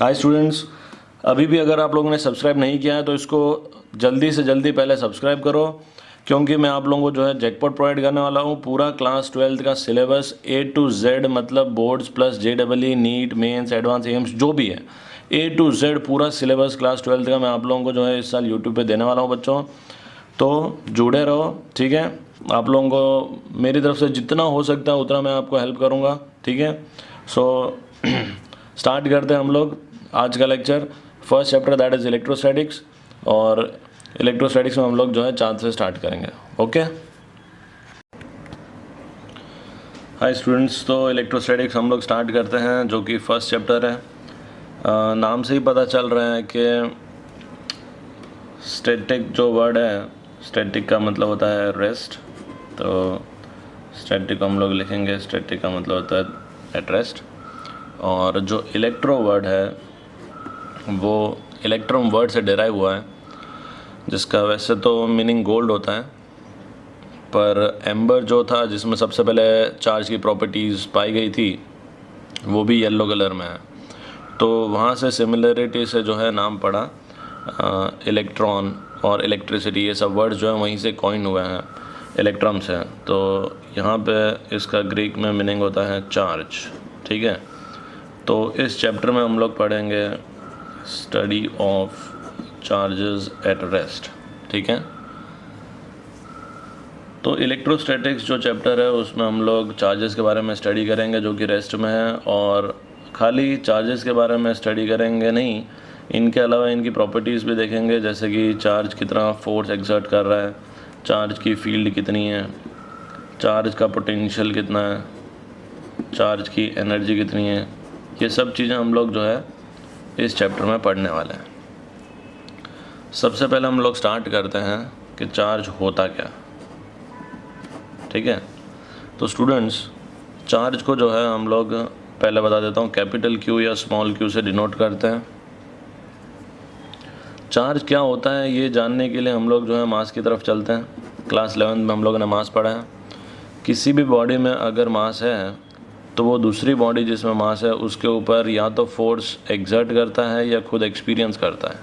Hi students, अभी भी अगर आप लोगों ने सब्सक्राइब नहीं किया है तो इसको जल्दी से जल्दी पहले सब्सक्राइब करो, क्योंकि मैं आप लोगों को जो है जैकपॉट प्रोवाइड करने वाला हूँ। पूरा क्लास 12th का सिलेबस A to Z, मतलब boards plus JEE, NEET, mains, advance, AIIMS जो भी है A to Z पूरा सिलेबस क्लास 12th का मैं आप लोगों को जो है इस साल यूट्यूब पे देने वाला हूँ बच्चों। तो जुड़े रहो, ठीक है। आप लोगों को मेरी तरफ से जितना हो सकता है उतना मैं आपको हेल्प करूँगा, ठीक है। सो स्टार्ट करते हैं हम लोग आज का lecture. First chapter that is electrostatics, और इलेक्ट्रोस्टैटिक्स में हम लोग जो है 4 से स्टार्ट करेंगे। ओके, हाय स्टूडेंट्स, तो इलेक्ट्रोस्टैटिक्स हम लोग स्टार्ट करते हैं, जो कि फर्स्ट चैप्टर है। नाम से ही पता चल रहा है कि स्टैटिक जो वर्ड है, स्टैटिक का मतलब होता है रेस्ट। तो स्टैटिक को हम लोग लिखेंगे, स्टैटिक का मतलब होता है एट रेस्ट। और जो इलेक्ट्रो वर्ड है वो इलेक्ट्रॉन वर्ड से डिराइव हुआ है, जिसका वैसे तो मीनिंग गोल्ड होता है, पर एम्बर जो था जिसमें सबसे पहले चार्ज की प्रॉपर्टीज़ पाई गई थी वो भी येलो कलर में है। तो वहाँ से सिमिलरिटी से जो है नाम पड़ा इलेक्ट्रॉन और इलेक्ट्रिसिटी, ये सब वर्ड जो है वहीं से कॉइन हुए हैं इलेक्ट्रॉन से। तो यहाँ पे इसका ग्रीक में मीनिंग होता है चार्ज, ठीक है। तो इस चैप्टर में हम लोग पढ़ेंगे study of charges at rest, ठीक है। तो इलेक्ट्रोस्टैटिक्स जो चैप्टर है उसमें हम लोग चार्जेस के बारे में स्टडी करेंगे जो कि रेस्ट में है। और खाली चार्जेस के बारे में स्टडी करेंगे नहीं, इनके अलावा इनकी प्रॉपर्टीज़ भी देखेंगे, जैसे कि चार्ज कितना फोर्स एक्सर्ट कर रहा है, चार्ज की फील्ड कितनी है, चार्ज का पोटेंशियल कितना है, चार्ज की एनर्जी कितनी है। ये सब चीज़ें हम लोग जो है इस चैप्टर में पढ़ने वाले हैं। सबसे पहले हम लोग स्टार्ट करते हैं कि चार्ज होता क्या, ठीक है। तो स्टूडेंट्स, चार्ज को जो है हम लोग पहले बता देता हूँ, कैपिटल Q या स्मॉल q से डिनोट करते हैं। चार्ज क्या होता है ये जानने के लिए हम लोग जो है मास की तरफ चलते हैं। क्लास 11 में हम लोगों ने मास पढ़ा है। किसी भी बॉडी में अगर मास है तो वो दूसरी बॉडी जिसमें मास है उसके ऊपर या तो फोर्स एक्सर्ट करता है या खुद एक्सपीरियंस करता है,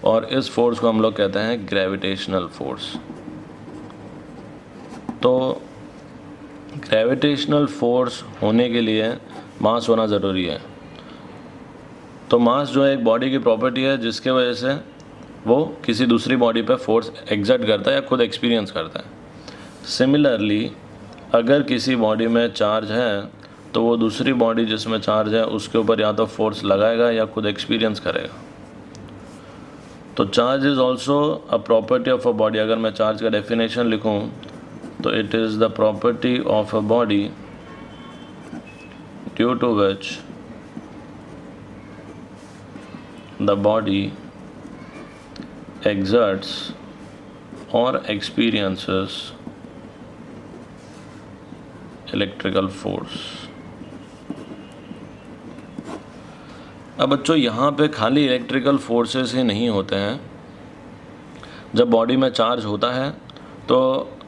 और इस फोर्स को हम लोग कहते हैं ग्रेविटेशनल फोर्स। तो ग्रेविटेशनल फोर्स होने के लिए मास होना ज़रूरी है। तो मास जो है एक बॉडी की प्रॉपर्टी है जिसके वजह से वो किसी दूसरी बॉडी पे फोर्स एक्सर्ट करता है या खुद एक्सपीरियंस करता है। सिमिलरली, अगर किसी बॉडी में चार्ज है तो वो दूसरी बॉडी जिसमें चार्ज है उसके ऊपर या तो फोर्स लगाएगा या खुद एक्सपीरियंस करेगा। तो charge is also a property of a body. अगर मैं चार्ज का डेफिनेशन लिखूं तो it is the property of a body due to which the body exerts or experiences electrical force। अब बच्चों यहाँ पे खाली इलेक्ट्रिकल फोर्सेस ही नहीं होते हैं। जब बॉडी में चार्ज होता है तो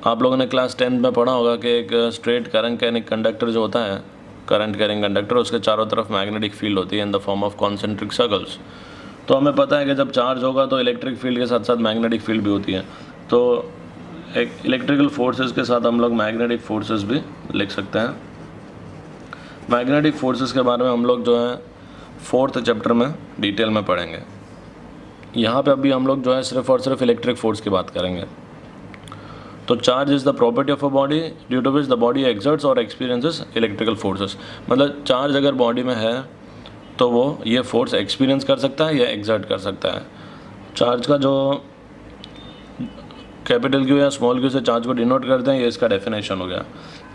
आप लोगों ने क्लास 10 में पढ़ा होगा कि एक स्ट्रेट करंट कैरिंग कंडक्टर जो होता है, करंट कैरिंग कंडक्टर, उसके चारों तरफ मैग्नेटिक फील्ड होती है in the form of concentric circles. तो हमें पता है कि जब चार्ज होगा तो इलेक्ट्रिक फील्ड के साथ साथ मैग्नेटिक फील्ड भी होती है। तो एक इलेक्ट्रिकल फोर्सेस के साथ हम लोग मैग्नेटिक फोर्सेस भी लिख सकते हैं। मैग्नेटिक फोर्सेस के बारे में हम लोग जो है 4th चैप्टर में डिटेल में पढ़ेंगे। यहाँ पे अभी हम लोग जो है सिर्फ और सिर्फ इलेक्ट्रिक फोर्स की बात करेंगे। तो charge is the property of a body due to which the body exerts or experiences electrical forces. मतलब चार्ज अगर बॉडी में है तो वो ये फोर्स एक्सपीरियंस कर सकता है या एक्सर्ट कर सकता है। चार्ज का जो कैपिटल Q या स्मॉल q से चार्ज को डिनोट करते हैं, ये इसका डेफिनेशन हो गया।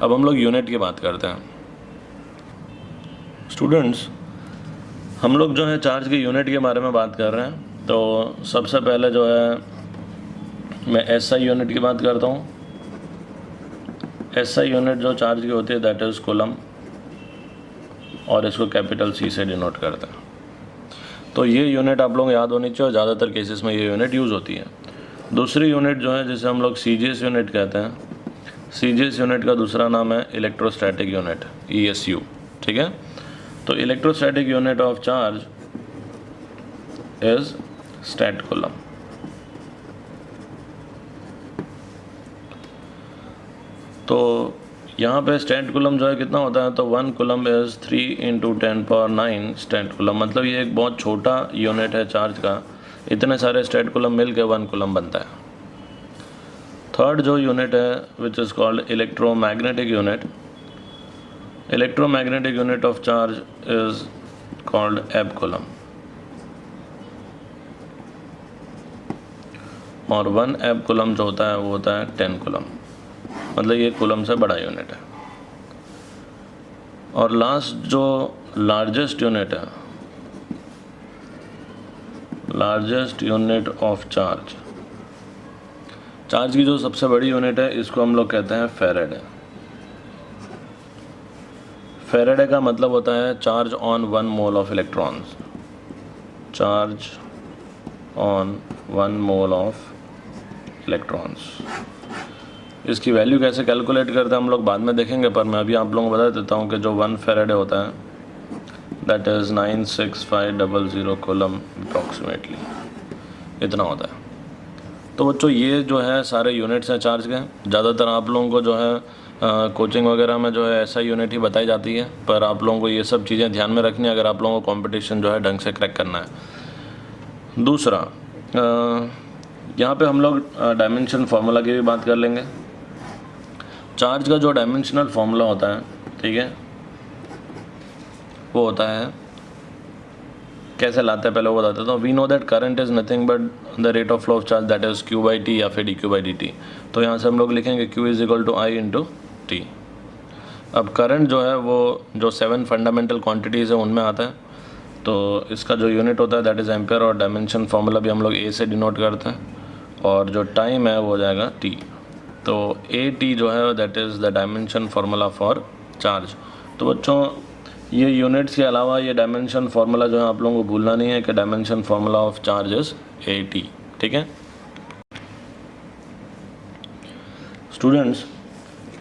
अब हम लोग यूनिट की बात करते हैं। स्टूडेंट्स, हम लोग जो है चार्ज के यूनिट के बारे में बात कर रहे हैं। तो सबसे पहले जो है मैं SI यूनिट की बात करता हूँ। SI यूनिट जो चार्ज की होती है दैट इज़ कूलम, और इसको कैपिटल C से डिनोट करते हैं। तो ये यूनिट आप लोग याद होनी चाहिए, और ज़्यादातर केसेस में ये यूनिट यूज़ होती है। दूसरी यूनिट जो है जिसे हम लोग CGS यूनिट कहते हैं, CGS यूनिट का दूसरा नाम है इलेक्ट्रोस्टैटिक यूनिट, ESU, ठीक है। तो electrostatic unit of charge is state coulomb. तो यहाँ पे स्टेट कूलम जो है कितना होता है, तो 1 कूलम इज़ 3 × 10⁹ स्टेट कूलम। मतलब ये एक बहुत छोटा यूनिट है चार्ज का, इतने सारे स्टेट कूलम मिल के 1 कूलम बनता है। थर्ड जो यूनिट है which is called electromagnetic unit. Electromagnetic unit of charge is called एब कूलम। और 1 एब कूलम जो होता है वो होता है 10 कूलम, मतलब ये कूलम से बड़ा यूनिट है। और लास्ट जो लार्जेस्ट यूनिट है, largest unit of charge, charge की जो सबसे बड़ी यूनिट है इसको हम लोग कहते हैं फैराडे। फैराडे का मतलब होता है charge on 1 mole of electrons, charge on 1 mole of electrons. इसकी वैल्यू कैसे कैलकुलेट करते हैं हम लोग बाद में देखेंगे, पर मैं अभी आप लोगों को बता देता हूँ कि जो 1 फैराडे होता है दैट इज़ 96500 कूलम अप्रॉक्सीमेटली, इतना होता है। तो बच्चों ये जो है सारे यूनिट्स हैं चार्ज के। ज़्यादातर आप लोगों को जो है कोचिंग वगैरह में जो है ऐसा यूनिट ही बताई जाती है, पर आप लोगों को ये सब चीज़ें ध्यान में रखनी है अगर आप लोगों को कंपटीशन जो है ढंग से क्रैक करना है। दूसरा यहाँ पे हम लोग डायमेंशन फार्मूला की भी बात कर लेंगे। चार्ज का जो डायमेंशनल फार्मूला होता है, ठीक है, वो होता है, कैसे लाते हैं पहले वो बता देता हूँ। We know that current is nothing but the rate of flow of charge that is Q/T या फिर dQ/dt। तो यहाँ से हम लोग लिखेंगे Q = I × T। अब करंट जो है वो जो 7 फंडामेंटल क्वांटिटीज़ है उनमें आता है, तो इसका जो यूनिट होता है दैट इज़ एम्पेयर, और डायमेंशन फार्मूला भी हम लोग A से डिनोट करते हैं, और जो टाइम है वो हो जाएगा T। तो AT जो है that is the dimension formula for charge. तो बच्चों ये यूनिट्स के अलावा ये डायमेंशन फार्मूला जो है आप लोगों को भूलना नहीं है कि dimension formula of charge is AT, ठीक है स्टूडेंट्स।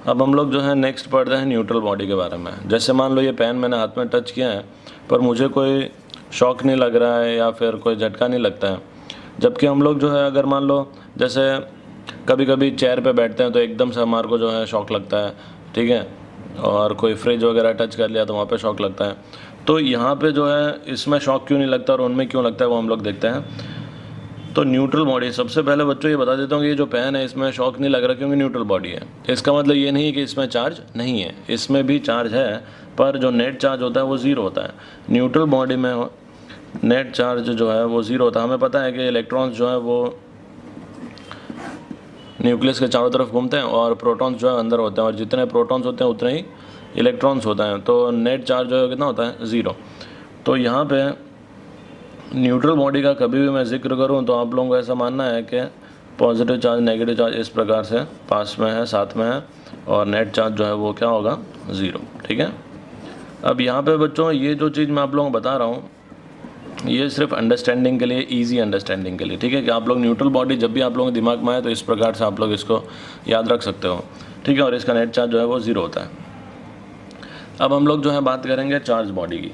अब हम लोग जो है नेक्स्ट पढ़ते हैं न्यूट्रल बॉडी के बारे में। जैसे मान लो ये पेन मैंने हाथ में टच किया है पर मुझे कोई शॉक नहीं लग रहा है या फिर कोई झटका नहीं लगता है, जबकि हम लोग जो है अगर मान लो जैसे कभी कभी चेयर पे बैठते हैं तो एकदम से हमारे को जो है शॉक लगता है, ठीक है, और कोई फ्रिज वगैरह टच कर लिया तो वहाँ पे शॉक लगता है। तो यहाँ पे जो है इसमें शॉक क्यों नहीं लगता और उनमें क्यों लगता है वो हम लोग देखते हैं। तो न्यूट्रल बॉडी, सबसे पहले बच्चों ये बता देता हूँ कि ये जो पेन है इसमें शॉक नहीं लग रहा क्योंकि न्यूट्रल बॉडी है। इसका मतलब ये नहीं कि इसमें चार्ज नहीं है, इसमें भी चार्ज है, पर जो नेट चार्ज होता है वो ज़ीरो होता है। न्यूट्रल बॉडी में नेट चार्ज जो है वो ज़ीरो होता है। हमें पता है कि इलेक्ट्रॉन्स जो है वो न्यूक्लियस के चारों तरफ घूमते हैं और प्रोटॉन्स जो है अंदर होते हैं, और जितने प्रोटॉन्स होते हैं उतने ही इलेक्ट्रॉन्स होते हैं। तो नेट चार्ज जो है कितना होता है, ज़ीरो। तो यहाँ पे न्यूट्रल बॉडी का कभी भी मैं जिक्र करूँ तो आप लोगों को ऐसा मानना है कि पॉजिटिव चार्ज नेगेटिव चार्ज इस प्रकार से पास में है, साथ में है, और नेट चार्ज जो है वो क्या होगा, ज़ीरो, ठीक है। अब यहाँ पे बच्चों ये जो चीज़ मैं आप लोगों को बता रहा हूँ ये सिर्फ अंडरस्टैंडिंग के लिए, इजी अंडरस्टैंडिंग के लिए, ठीक है, कि आप लोग न्यूट्रल बॉडी जब भी आप लोगों के दिमाग में आए तो इस प्रकार से आप लोग इसको याद रख सकते हो, ठीक है। और इसका नेट चार्ज जो है वो ज़ीरो होता है। अब हम लोग जो है बात करेंगे चार्ज बॉडी की,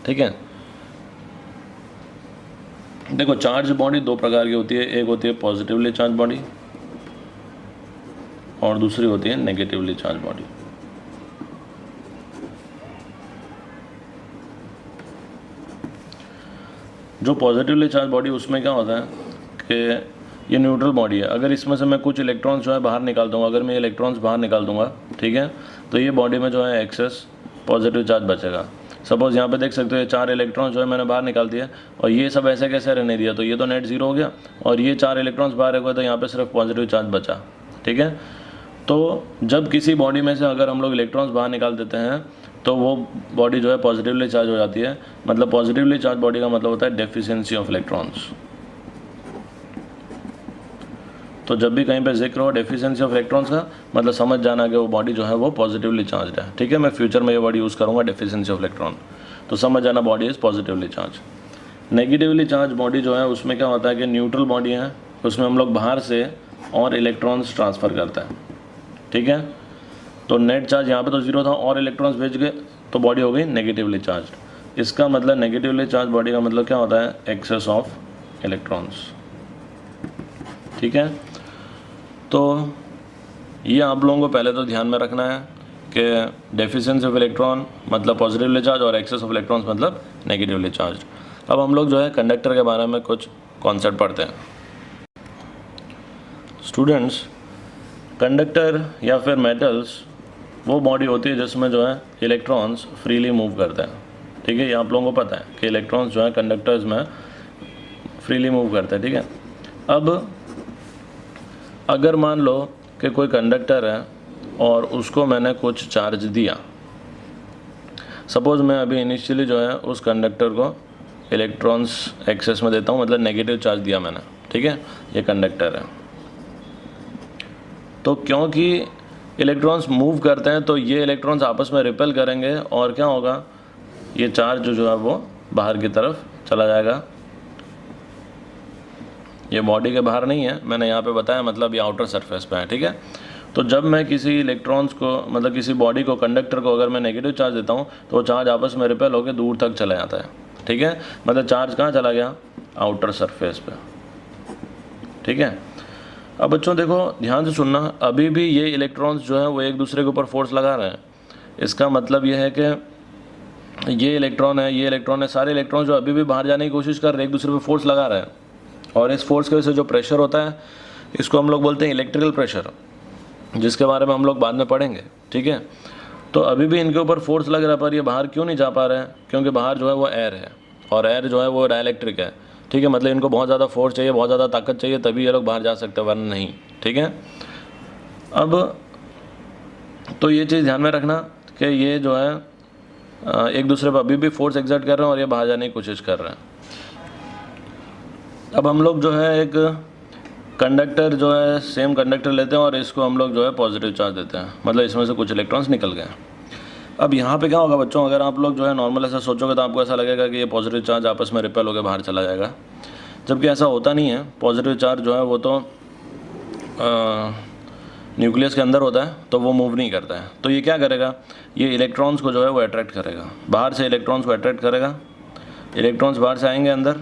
ठीक है। देखो चार्ज बॉडी दो प्रकार की होती है, एक होती है पॉजिटिवली चार्ज बॉडी और दूसरी होती है नेगेटिवली चार्ज बॉडी। जो पॉजिटिवली चार्ज बॉडी उसमें क्या होता है कि ये न्यूट्रल बॉडी है, अगर इसमें से मैं कुछ इलेक्ट्रॉन्स जो है बाहर निकाल दूंगा, अगर मैं इलेक्ट्रॉन्स बाहर निकाल दूंगा, ठीक है, तो ये बॉडी में जो है एक्सेस पॉजिटिव चार्ज बचेगा। सपोज़ यहाँ पे देख सकते हो ये 4 इलेक्ट्रॉन्स जो है मैंने बाहर निकाल दिया और ये सब ऐसे कैसे रहने दिया, तो ये तो नेट ज़ीरो हो गया, और ये 4 इलेक्ट्रॉन्स बाहर रह गए तो यहाँ पे सिर्फ पॉजिटिव चार्ज बचा, ठीक है। तो जब किसी बॉडी में से अगर हम लोग इलेक्ट्रॉन्स बाहर निकाल देते हैं तो वो बॉडी जो है पॉजिटिवली चार्ज हो जाती है। मतलब पॉजिटिवली चार्ज बॉडी का मतलब होता है डेफिशिएंसी ऑफ इलेक्ट्रॉन्स। तो जब भी कहीं पे जिक्र हो डेफिशिएंसी ऑफ इलेक्ट्रॉन्स का, मतलब समझ जाना कि वो बॉडी जो है वो पॉजिटिवली चार्ज है, ठीक है। मैं फ्यूचर में ये वर्ड यूज़ करूँगा डेफिशिएंसी ऑफ इलेक्ट्रॉन, तो समझ जाना body is positively charge. Negatively charge body जो है उसमें क्या होता है कि न्यूट्रल बॉडी है, उसमें हम लोग बाहर से और इलेक्ट्रॉन्स ट्रांसफ़र करता है, ठीक है। तो नेट चार्ज यहाँ पे तो ज़ीरो था और इलेक्ट्रॉन्स भेज गए तो बॉडी हो गई नेगेटिवली चार्ज। इसका मतलब नेगेटिवली चार्ज बॉडी का मतलब क्या होता है, एक्सेस ऑफ इलेक्ट्रॉन्स। ठीक है, तो ये आप लोगों को पहले तो ध्यान में रखना है कि डेफिशिएंसी ऑफ इलेक्ट्रॉन मतलब पॉजिटिवली चार्ज और एक्सेस ऑफ इलेक्ट्रॉन्स मतलब नेगेटिवली चार्ज। अब हम लोग जो है कंडक्टर के बारे में कुछ कॉन्सेप्ट पढ़ते हैं। स्टूडेंट्स, कंडक्टर या फिर मेटल्स वो बॉडी होती है जिसमें जो है इलेक्ट्रॉन्स फ्रीली मूव करते हैं। ठीक है, ये आप लोगों को पता है कि इलेक्ट्रॉन्स जो है कंडक्टर्स में फ्रीली मूव करते हैं। ठीक है, अब अगर मान लो कि कोई कंडक्टर है और उसको मैंने कुछ चार्ज दिया, सपोज़ मैं अभी इनिशियली जो है उस कंडक्टर को इलेक्ट्रॉन्स एक्सेस में देता हूँ, मतलब नेगेटिव चार्ज दिया मैंने। ठीक है, ये कंडक्टर है, तो क्योंकि इलेक्ट्रॉन्स मूव करते हैं तो ये इलेक्ट्रॉन्स आपस में रिपेल करेंगे और क्या होगा, ये चार्ज जो है वो बाहर की तरफ चला जाएगा। ये बॉडी के बाहर नहीं है, मैंने यहाँ पे बताया, मतलब ये आउटर सरफेस पे है। ठीक है, तो जब मैं किसी इलेक्ट्रॉन्स को मतलब किसी बॉडी को, कंडक्टर को अगर मैं नेगेटिव चार्ज देता हूँ तो वो चार्ज आपस में रिपेल होकर दूर तक चला जाता है। ठीक है, मतलब चार्ज कहाँ चला गया, आउटर सरफेस पे। ठीक है, अब बच्चों देखो ध्यान से सुनना, अभी भी ये इलेक्ट्रॉन्स जो है वो एक दूसरे के ऊपर फोर्स लगा रहे हैं। इसका मतलब ये है कि ये इलेक्ट्रॉन है, ये इलेक्ट्रॉन है, सारे इलेक्ट्रॉन जो अभी भी बाहर जाने की कोशिश कर रहे हैं, एक दूसरे पे फोर्स लगा रहे हैं। और इस फोर्स की वजह से जो प्रेशर होता है इसको हम लोग बोलते हैं इलेक्ट्रिकल प्रेशर, जिसके बारे में हम लोग बाद में पढ़ेंगे। ठीक है, तो अभी भी इनके ऊपर फोर्स लग रहा है, पर ये बाहर क्यों नहीं जा पा रहे हैं, क्योंकि बाहर जो है वो एयर है और एयर जो है वो डाइलेक्ट्रिक है। ठीक है, मतलब इनको बहुत ज़्यादा फोर्स चाहिए, बहुत ज़्यादा ताकत चाहिए, तभी ये लोग बाहर जा सकते हैं, वरना नहीं। ठीक है, अब तो ये चीज़ ध्यान में रखना कि ये जो है एक दूसरे पर अभी भी फोर्स एक्सर्ट कर रहे हैं और ये बाहर जाने की कोशिश कर रहे हैं। अब हम लोग जो है एक कंडक्टर जो है सेम कंडक्टर लेते हैं और इसको हम लोग जो है पॉजिटिव चार्ज देते हैं, मतलब इसमें से कुछ इलेक्ट्रॉन्स निकल गए। अब यहाँ पे क्या होगा बच्चों, अगर आप लोग जो है नॉर्मल ऐसा सोचोगे तो आपको ऐसा लगेगा कि ये पॉजिटिव चार्ज आपस में रिपेल होकर बाहर चला जाएगा, जबकि ऐसा होता नहीं है। पॉजिटिव चार्ज जो है वो तो न्यूक्लियस के अंदर होता है, तो वो मूव नहीं करता है। तो ये क्या करेगा, ये इलेक्ट्रॉन्स को जो है वो अट्रैक्ट करेगा, बाहर से इलेक्ट्रॉन्स को अट्रैक्ट करेगा। इलेक्ट्रॉन्स बाहर से आएंगे अंदर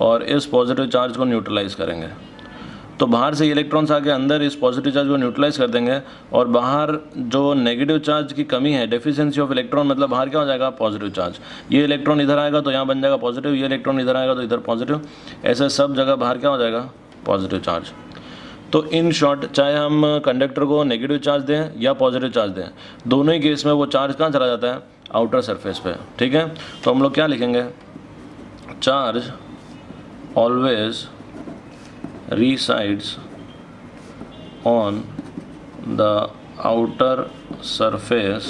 और इस पॉजिटिव चार्ज को न्यूट्रलाइज करेंगे। तो बाहर से इलेक्ट्रॉन्स आके अंदर इस पॉजिटिव चार्ज को न्यूट्रलाइज कर देंगे और बाहर जो नेगेटिव चार्ज की कमी है, डेफिशिएंसी ऑफ इलेक्ट्रॉन, मतलब बाहर क्या हो जाएगा, पॉजिटिव चार्ज। ये इलेक्ट्रॉन इधर आएगा तो यहाँ बन जाएगा पॉजिटिव, ये इलेक्ट्रॉन इधर आएगा तो इधर पॉजिटिव, ऐसे सब जगह बाहर क्या हो जाएगा, पॉजिटिव चार्ज। तो इन शॉर्ट, चाहे हम कंडक्टर को नेगेटिव चार्ज दें या पॉजिटिव चार्ज दें, दोनों ही केस में वो चार्ज कहाँ चला जाता है, आउटर सरफेस पे। ठीक है, तो हम लोग क्या लिखेंगे, charge always resides on the outer surface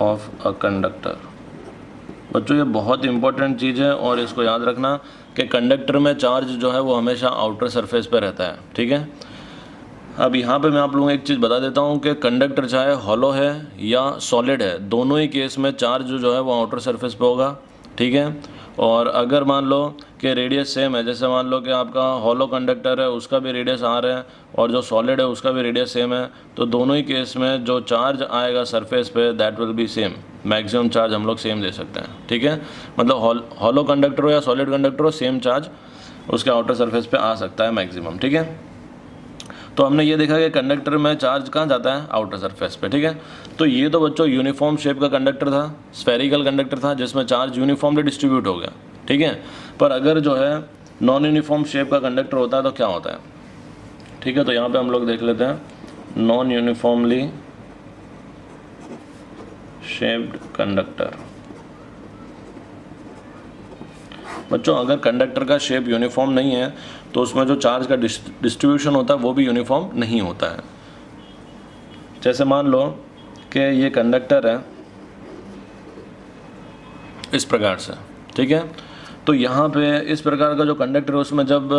of a conductor। बच्चों ये बहुत इंपॉर्टेंट चीज़ है और इसको याद रखना कि कंडक्टर में चार्ज जो है वो हमेशा आउटर सरफेस पे रहता है। ठीक है, अब यहाँ पे मैं आप लोगों को एक चीज़ बता देता हूँ कि कंडक्टर चाहे हॉलो है या सॉलिड है, दोनों ही केस में चार्ज जो है वो आउटर सरफेस पे होगा। ठीक है, और अगर मान लो कि रेडियस सेम है, जैसे मान लो कि आपका हॉलो कंडक्टर है उसका भी रेडियस आर है और जो सॉलिड है उसका भी रेडियस सेम है, तो दोनों ही केस में जो चार्ज आएगा सरफेस पे that will be same, maximum charge हम लोग सेम दे सकते हैं। ठीक है, मतलब हॉलो कंडक्टर हो या सॉलिड कंडक्टर हो, सेम चार्ज उसके आउटर सरफेस पे आ सकता है मैक्सिमम। ठीक है, तो हमने ये देखा कि कंडक्टर में चार्ज कहाँ जाता है, आउटर सरफेस पे। ठीक है, तो ये तो बच्चों यूनिफॉर्म शेप का कंडक्टर था, स्फेरिकल कंडक्टर था जिसमें चार्ज यूनिफॉर्मली डिस्ट्रीब्यूट हो गया। ठीक है, पर अगर जो है नॉन यूनिफॉर्म शेप का कंडक्टर होता है तो क्या होता है। ठीक है, तो यहाँ पे हम लोग देख लेते हैं, नॉन यूनिफॉर्मली शेप्ड कंडक्टर। बच्चों अगर कंडक्टर का शेप यूनिफॉर्म नहीं है तो उसमें जो चार्ज का डिस्ट्रीब्यूशन होता है वो भी यूनिफॉर्म नहीं होता है। जैसे मान लो कि ये कंडक्टर है इस प्रकार से। ठीक है, तो यहाँ पे इस प्रकार का जो कंडक्टर है उसमें जब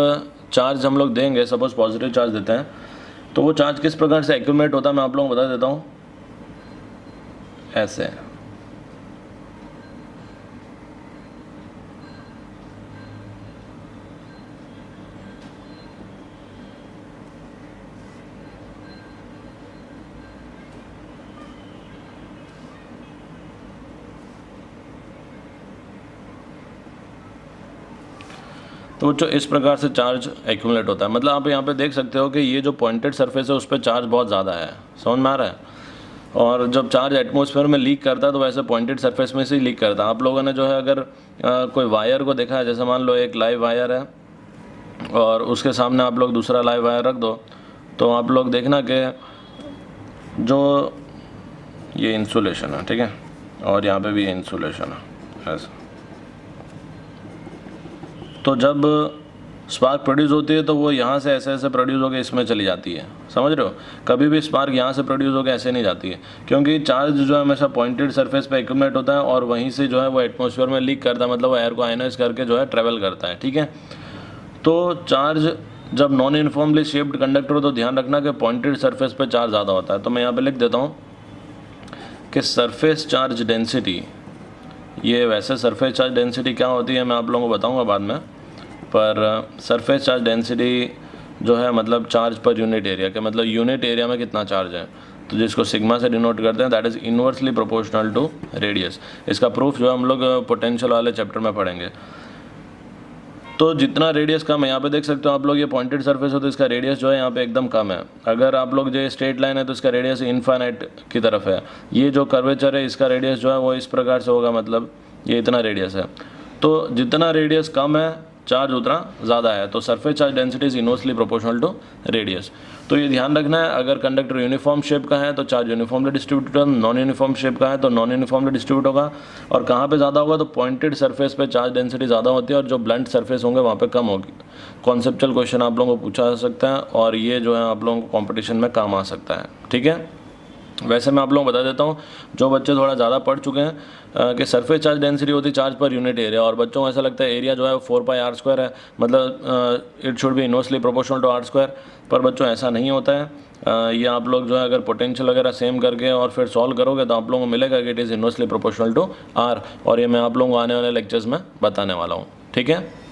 चार्ज हम लोग देंगे, सपोज पॉजिटिव चार्ज देते हैं, तो वो चार्ज किस प्रकार से एक्यूमुलेट होता है मैं आप लोगों को बता देता हूँ, ऐसे। तो बच्चों इस प्रकार से चार्ज एक्यूमुलेट होता है। मतलब आप यहाँ पे देख सकते हो कि ये जो पॉइंटेड सरफेस है उस पर चार्ज बहुत ज़्यादा है, समझ में आ रहा है। और जब चार्ज एटमॉस्फेयर में लीक करता है तो वैसे पॉइंटेड सरफेस में से ही लीक करता है। आप लोगों ने जो है अगर कोई वायर को देखा है, जैसे मान लो एक लाइव वायर है और उसके सामने आप लोग दूसरा लाइव वायर रख दो, तो आप लोग देखना कि जो ये इंसुलेशन है, ठीक है, और यहाँ पे भी इंसुलेशन है ऐसा, तो जब स्पार्क प्रोड्यूस होती है तो वो यहाँ से ऐसे ऐसे प्रोड्यूस होकर इसमें चली जाती है, समझ रहे हो। कभी भी स्पार्क यहाँ से प्रोड्यूस होकर ऐसे नहीं जाती है, क्योंकि चार्ज जो है हमेशा पॉइंटेड सरफेस पे एक्यूमुलेट होता है और वहीं से जो है वो एटमॉस्फेयर में लीक करता है, मतलब वो एयर को आयनाइज करके जो है ट्रेवल करता है, ठीक है। तो चार्ज जब नॉन यूनिफॉर्मली शेप्ड कंडक्टर हो तो ध्यान रखना कि पॉइंटेड सरफेस पे चार्ज ज़्यादा होता है। तो मैं यहाँ पे लिख देता हूँ कि सरफेस चार्ज डेंसिटी, ये वैसे सरफेस चार्ज डेंसिटी क्या होती है मैं आप लोगों को बताऊँगा बाद में, पर सरफेस चार्ज डेंसिटी जो है मतलब चार्ज पर यूनिट एरिया के, मतलब यूनिट एरिया में कितना चार्ज है, तो जिसको सिग्मा से डिनोट करते हैं, that is inversely proportional to radius. इसका प्रूफ जो है हम लोग पोटेंशियल वाले चैप्टर में पढ़ेंगे। तो जितना रेडियस कम है, यहाँ पे देख सकते हो आप लोग, ये पॉइंटेड सरफेस हो तो इसका रेडियस जो है यहाँ पे एकदम कम है। अगर आप लोग जो स्ट्रेट लाइन है तो इसका रेडियस इनफाइनाइट की तरफ है। ये जो कर्वेचर है इसका रेडियस जो है वो इस प्रकार से होगा, मतलब ये इतना रेडियस है। तो जितना रेडियस कम है चार्ज उतना ज़्यादा है, तो surface charge density is inversely proportional to radius. तो ये ध्यान रखना है, अगर कंडक्टर यूनिफॉर्म शेप का है तो चार्ज यूनिफॉर्मली डिस्ट्रीब्यूट होगा, नॉन यूनिफॉर्म शेप का है तो नॉन यूनिफॉर्मली डिस्ट्रीब्यूट होगा। और कहाँ पे ज़्यादा होगा, तो पॉइंटेड सरफेस पे चार्ज डेंसिटी ज़्यादा होती है और जो ब्लंट सरफेस होंगे वहाँ पे कम होगी। कॉन्सेप्चुअल क्वेश्चन आप लोगों को पूछा जा सकता है और ये जो है आप लोगों को कॉम्पिटिशन में काम आ सकता है, ठीक है। वैसे मैं आप लोगों को बता देता हूँ, जो बच्चे थोड़ा ज़्यादा पढ़ चुके हैं कि सरफेस चार्ज डेंसिटी होती है चार्ज पर यूनिट एरिया, और बच्चों को ऐसा लगता है एरिया जो है 4πr² है, मतलब it should be inversely proportional to r², पर बच्चों ऐसा नहीं होता है। ये आप लोग जो है अगर पोटेंशियल वगैरह सेम करके और फिर सॉल्व करोगे तो आप लोगों को मिलेगा कि it is inversely proportional to r, और ये मैं आप लोगों को आने वाले लेक्चर्स में बताने वाला हूँ, ठीक है।